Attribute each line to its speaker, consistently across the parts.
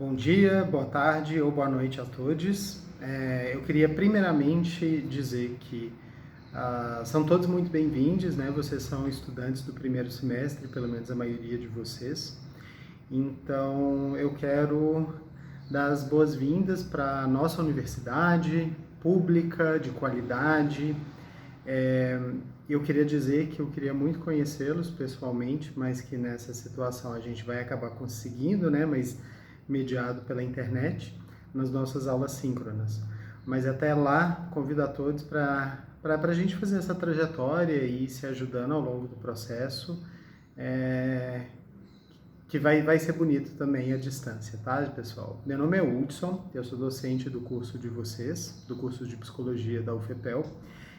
Speaker 1: Bom dia, boa tarde ou boa noite a todos. Eu queria primeiramente dizer que são todos muito bem-vindos, né? Vocês são estudantes do primeiro semestre, pelo menos a maioria de vocês. Então, eu quero dar as boas-vindas para a nossa universidade pública, de qualidade. Eu queria dizer que eu queria muito conhecê-los pessoalmente, mas que nessa situação a gente vai acabar conseguindo, né? Mas mediado pela internet, nas nossas aulas síncronas. Mas até lá, convido a todos para a gente fazer essa trajetória e ir se ajudando ao longo do processo, que vai ser bonito também a distância, tá, pessoal? Meu nome é Hudson, eu sou docente do curso de vocês, do curso de Psicologia da UFPEL,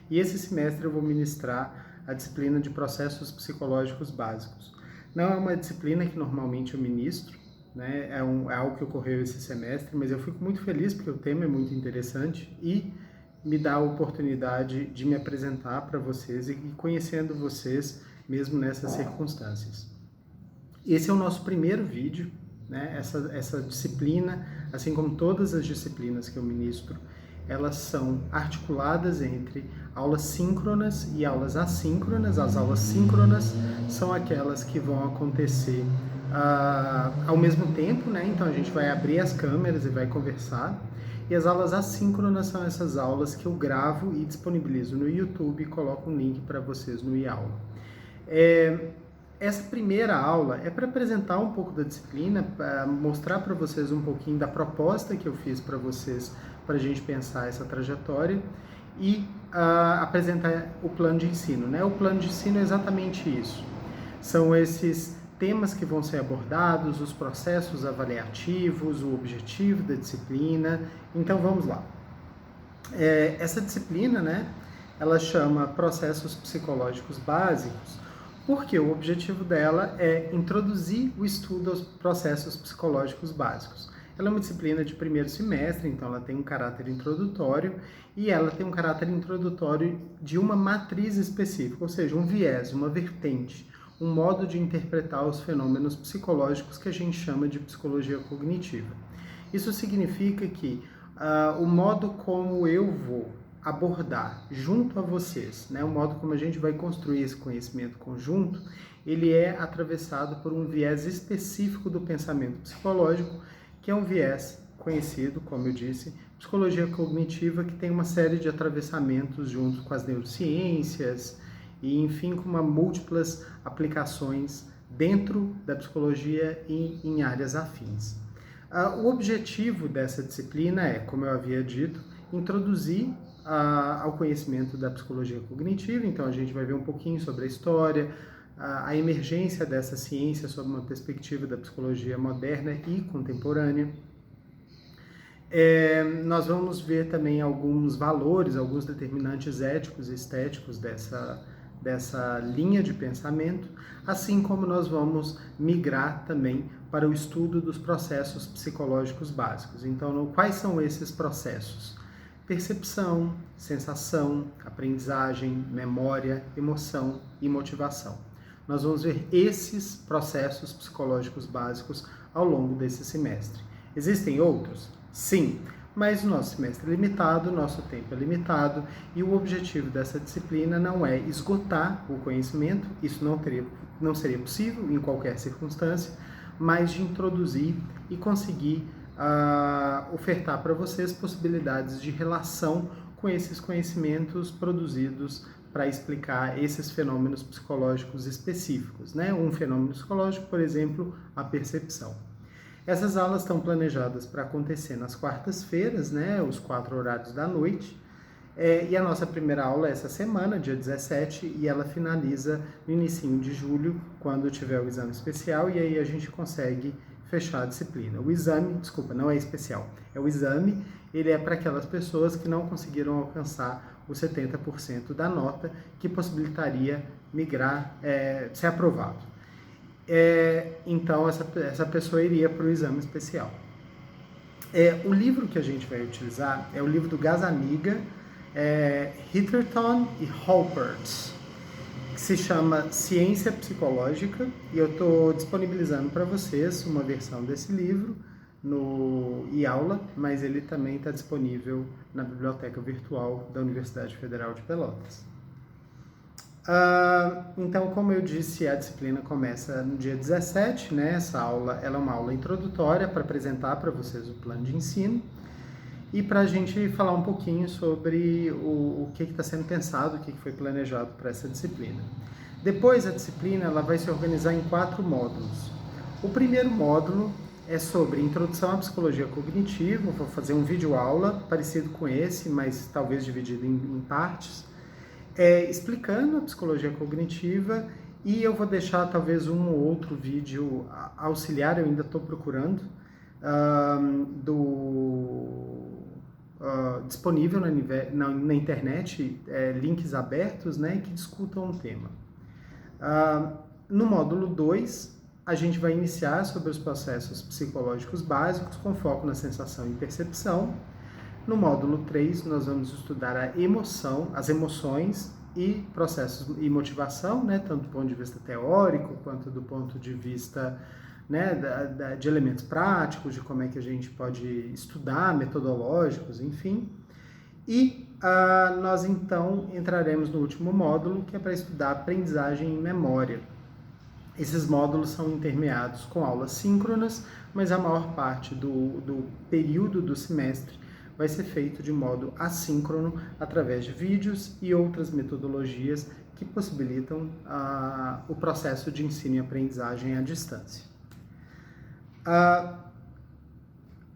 Speaker 1: e esse semestre eu vou ministrar a disciplina de Processos Psicológicos Básicos. Não é uma disciplina que normalmente eu ministro, né? É algo que ocorreu esse semestre, mas eu fico muito feliz porque o tema é muito interessante e me dá a oportunidade de me apresentar para vocês e conhecendo vocês mesmo nessas circunstâncias. Esse é o nosso primeiro vídeo, né? Essa disciplina, assim como todas as disciplinas que eu ministro, elas são articuladas entre aulas síncronas e aulas assíncronas. As aulas síncronas são aquelas que vão acontecer ao mesmo tempo, né? Então a gente vai abrir as câmeras e vai conversar. E as aulas assíncronas são essas aulas que eu gravo e disponibilizo no YouTube e coloco um link para vocês no iAula. Essa primeira aula é para apresentar um pouco da disciplina, para mostrar para vocês um pouquinho da proposta que eu fiz para vocês, para a gente pensar essa trajetória e apresentar o plano de ensino, né? O plano de ensino é exatamente isso. São esses temas que vão ser abordados, os processos avaliativos, o objetivo da disciplina. Então vamos lá. Essa disciplina, né, ela chama Processos Psicológicos Básicos, porque o objetivo dela é introduzir o estudo aos processos psicológicos básicos. Ela é uma disciplina de primeiro semestre, então ela tem um caráter introdutório e ela tem um caráter introdutório de uma matriz específica, ou seja, um viés, uma vertente, um modo de interpretar os fenômenos psicológicos que a gente chama de psicologia cognitiva. Isso significa que o modo como eu vou abordar junto a vocês, né, o modo como a gente vai construir esse conhecimento conjunto, ele é atravessado por um viés específico do pensamento psicológico, que é um viés conhecido, como eu disse, psicologia cognitiva, que tem uma série de atravessamentos junto com as neurociências e, enfim, com múltiplas aplicações dentro da psicologia e em áreas afins. O objetivo dessa disciplina é, como eu havia dito, introduzir ao conhecimento da psicologia cognitiva. Então a gente vai ver um pouquinho sobre a história, a emergência dessa ciência sob uma perspectiva da psicologia moderna e contemporânea. Nós vamos ver também alguns valores, alguns determinantes éticos e estéticos dessa linha de pensamento, assim como nós vamos migrar também para o estudo dos processos psicológicos básicos. Então, quais são esses processos? Percepção, sensação, aprendizagem, memória, emoção e motivação. Nós vamos ver esses processos psicológicos básicos ao longo desse semestre. Existem outros? Sim, mas o nosso semestre é limitado, o nosso tempo é limitado e o objetivo dessa disciplina não é esgotar o conhecimento, isso não seria possível em qualquer circunstância, mas de introduzir e conseguir ofertar para vocês possibilidades de relação com esses conhecimentos produzidos para explicar esses fenômenos psicológicos específicos, né? Um fenômeno psicológico, por exemplo, a percepção. Essas aulas estão planejadas para acontecer nas quartas-feiras, né? Os 4 horários da noite. E a nossa primeira aula é essa semana, dia 17, e ela finaliza no início de julho, quando tiver o exame especial, e aí a gente consegue fechar a disciplina. O exame, desculpa, não é especial, é o exame, ele é para aquelas pessoas que não conseguiram alcançar os 70% da nota, que possibilitaria migrar, ser aprovado. Então, essa pessoa iria para o exame especial. O livro que a gente vai utilizar é o livro do Gazzaniga, Hitterton e Halpert, que se chama Ciência Psicológica, e eu estou disponibilizando para vocês uma versão desse livro no e-aula, mas ele também está disponível na biblioteca virtual da Universidade Federal de Pelotas. Então, como eu disse, a disciplina começa no dia 17, né? Essa aula ela é uma aula introdutória para apresentar para vocês o plano de ensino e para a gente falar um pouquinho sobre o que está sendo pensado, o que foi planejado para essa disciplina. Depois, a disciplina ela vai se organizar em 4 módulos. O primeiro módulo é sobre Introdução à Psicologia Cognitiva. Vou fazer um vídeo aula parecido com esse, mas talvez dividido em partes, explicando a psicologia cognitiva, e eu vou deixar talvez um ou outro vídeo auxiliar, eu ainda estou procurando, disponível na internet, links abertos, né, que discutam o tema. No módulo 2, a gente vai iniciar sobre os processos psicológicos básicos, com foco na sensação e percepção. No módulo 3, nós vamos estudar a emoção, as emoções e processos e motivação, né, tanto do ponto de vista teórico, quanto do ponto de vista, né, de elementos práticos, de como é que a gente pode estudar, metodológicos, enfim. E nós, então, entraremos no último módulo, que é para estudar aprendizagem e memória. Esses módulos são intermeados com aulas síncronas, mas a maior parte do período do semestre vai ser feito de modo assíncrono, através de vídeos e outras metodologias que possibilitam o processo de ensino e aprendizagem à distância.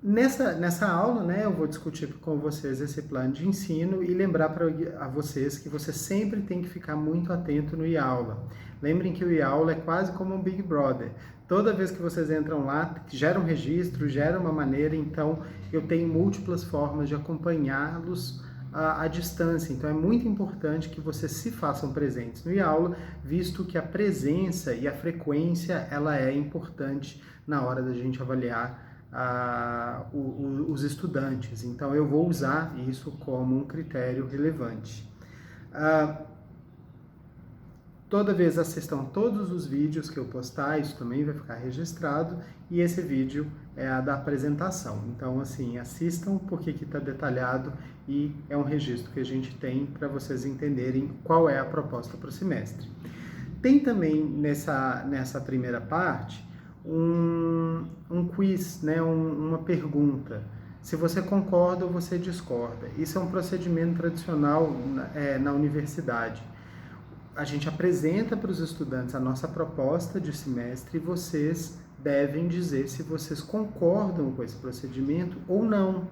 Speaker 1: Nessa aula, né, eu vou discutir com vocês esse plano de ensino e lembrar a vocês que você sempre tem que ficar muito atento no e-aula. Lembrem que o e-aula é quase como um Big Brother. Toda vez que vocês entram lá, gera um registro, gera uma maneira, então eu tenho múltiplas formas de acompanhá-los à distância. Então é muito importante que vocês se façam presentes no e-aula, visto que a presença e a frequência ela é importante na hora da gente avaliar os estudantes. Então eu vou usar isso como um critério relevante. Toda vez assistam todos os vídeos que eu postar, isso também vai ficar registrado, e esse vídeo é a da apresentação. Então, assim, assistam porque aqui está detalhado e é um registro que a gente tem para vocês entenderem qual é a proposta para o semestre. Tem também nessa primeira parte um quiz, né, uma pergunta. Se você concorda ou você discorda. Isso é um procedimento tradicional na universidade. A gente apresenta para os estudantes a nossa proposta de semestre e vocês devem dizer se vocês concordam com esse procedimento ou não.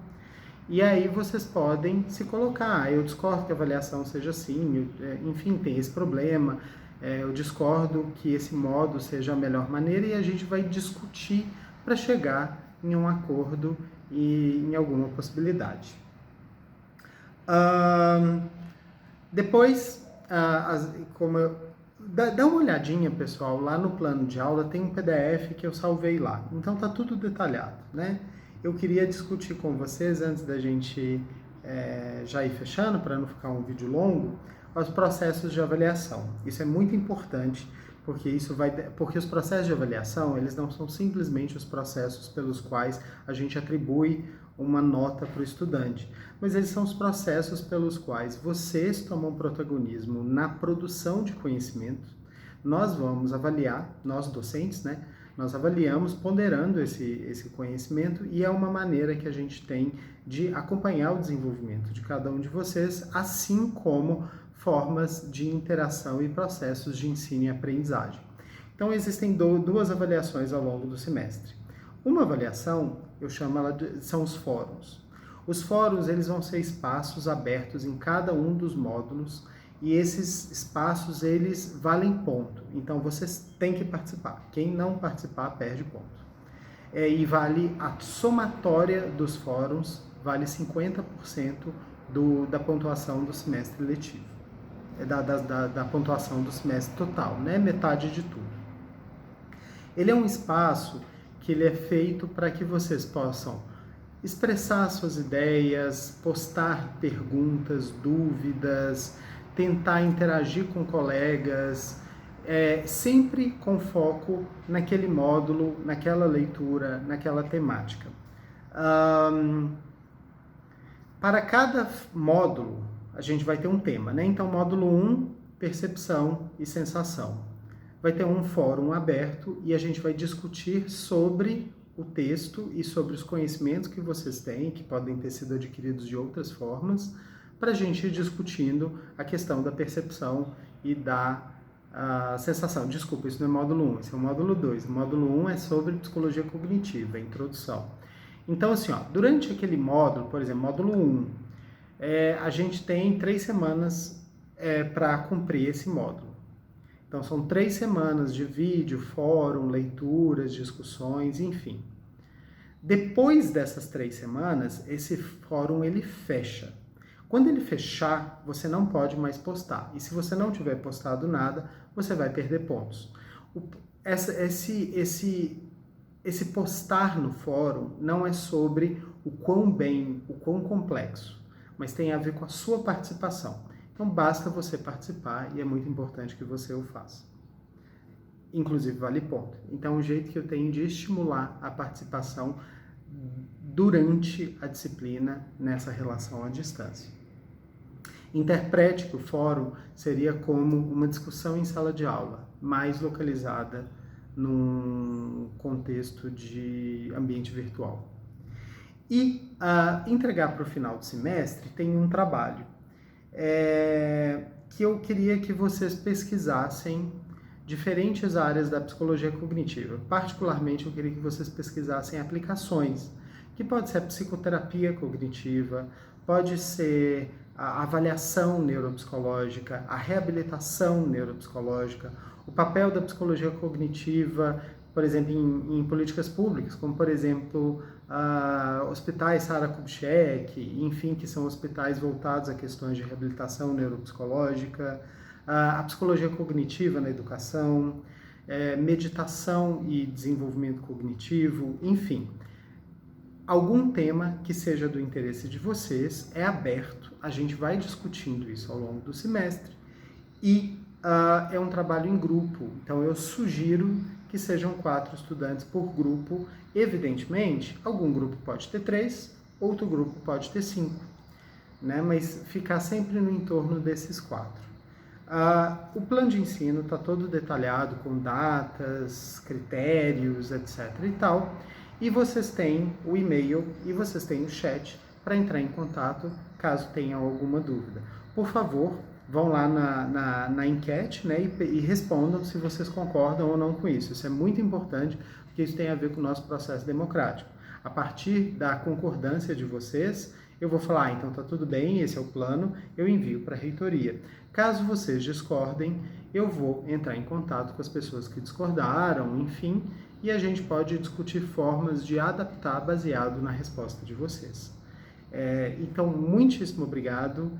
Speaker 1: E aí vocês podem se colocar, eu discordo que a avaliação seja assim, enfim, tem esse problema, eu discordo que esse modo seja a melhor maneira, e a gente vai discutir para chegar em um acordo e em alguma possibilidade. Depois, dá uma olhadinha, pessoal, lá no plano de aula tem um PDF que eu salvei lá, então tá tudo detalhado, né? Eu queria discutir com vocês, antes da gente já ir fechando, para não ficar um vídeo longo, os processos de avaliação. Isso é muito importante, porque os processos de avaliação, eles não são simplesmente os processos pelos quais a gente atribui uma nota para o estudante, mas eles são os processos pelos quais vocês tomam protagonismo na produção de conhecimento. Nós vamos avaliar, nós docentes, né? Nós avaliamos ponderando esse conhecimento, e é uma maneira que a gente tem de acompanhar o desenvolvimento de cada um de vocês, assim como formas de interação e processos de ensino e aprendizagem. Então, existem duas avaliações ao longo do semestre. Uma avaliação, eu chamo ela são os fóruns. Os fóruns, eles vão ser espaços abertos em cada um dos módulos, e esses espaços, eles valem ponto. Então, vocês têm que participar. Quem não participar, perde ponto. E vale a somatória dos fóruns, vale 50% da pontuação do semestre letivo. Da pontuação do semestre total, né? Metade de tudo. Ele é um espaço que ele é feito para que vocês possam expressar suas ideias, postar perguntas, dúvidas, tentar interagir com colegas, sempre com foco naquele módulo, naquela leitura, naquela temática. Para cada módulo, a gente vai ter um tema, né? Então, módulo 1, percepção e sensação. Vai ter um fórum aberto e a gente vai discutir sobre o texto e sobre os conhecimentos que vocês têm, que podem ter sido adquiridos de outras formas, para a gente ir discutindo a questão da percepção e da sensação. Desculpa, isso não é módulo 1, esse é o módulo 2. O módulo 1 é sobre psicologia cognitiva, introdução. Então, assim, ó, durante aquele módulo, por exemplo, módulo 1, a gente tem 3 semanas para cumprir esse módulo. Então, são 3 semanas de vídeo, fórum, leituras, discussões, enfim. Depois dessas 3 semanas, esse fórum ele fecha. Quando ele fechar, você não pode mais postar. E se você não tiver postado nada, você vai perder pontos. Esse postar no fórum não é sobre o quão complexo, mas tem a ver com a sua participação. Então basta você participar e é muito importante que você o faça. Inclusive vale ponto. Então o jeito que eu tenho de estimular a participação durante a disciplina nessa relação à distância. Interprete que o fórum seria como uma discussão em sala de aula, mais localizada num contexto de ambiente virtual. E entregar para o final do semestre tem um trabalho que eu queria que vocês pesquisassem diferentes áreas da psicologia cognitiva. Particularmente, eu queria que vocês pesquisassem aplicações, que pode ser a psicoterapia cognitiva, pode ser a avaliação neuropsicológica, a reabilitação neuropsicológica, o papel da psicologia cognitiva, por exemplo, em políticas públicas, como, por exemplo, hospitais Sara Kubitschek, enfim, que são hospitais voltados a questões de reabilitação neuropsicológica, a psicologia cognitiva na educação, meditação e desenvolvimento cognitivo, enfim. Algum tema que seja do interesse de vocês é aberto, a gente vai discutindo isso ao longo do semestre e é um trabalho em grupo, então eu sugiro que sejam 4 estudantes por grupo. Evidentemente, algum grupo pode ter 3, outro grupo pode ter 5, né? Mas ficar sempre no entorno desses 4. O plano de ensino está todo detalhado com datas, critérios, etc. e tal. E vocês têm o e-mail e vocês têm o chat para entrar em contato caso tenham alguma dúvida. Por favor, vão lá na enquete, né, e respondam se vocês concordam ou não com isso. Isso é muito importante, porque isso tem a ver com o nosso processo democrático. A partir da concordância de vocês, eu vou falar, então tá tudo bem, esse é o plano, eu envio para a reitoria. Caso vocês discordem, eu vou entrar em contato com as pessoas que discordaram, enfim, e a gente pode discutir formas de adaptar baseado na resposta de vocês. Então, muitíssimo obrigado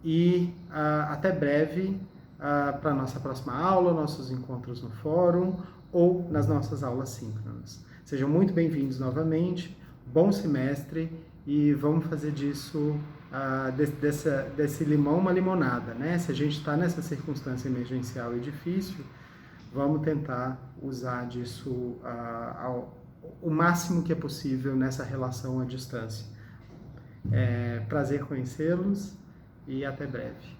Speaker 1: e até breve para a nossa próxima aula, nossos encontros no fórum ou nas nossas aulas síncronas. Sejam muito bem-vindos novamente, bom semestre e vamos fazer disso, desse limão uma limonada, né? Se a gente está nessa circunstância emergencial e difícil, vamos tentar usar disso o máximo que é possível nessa relação à distância. Prazer conhecê-los e até breve.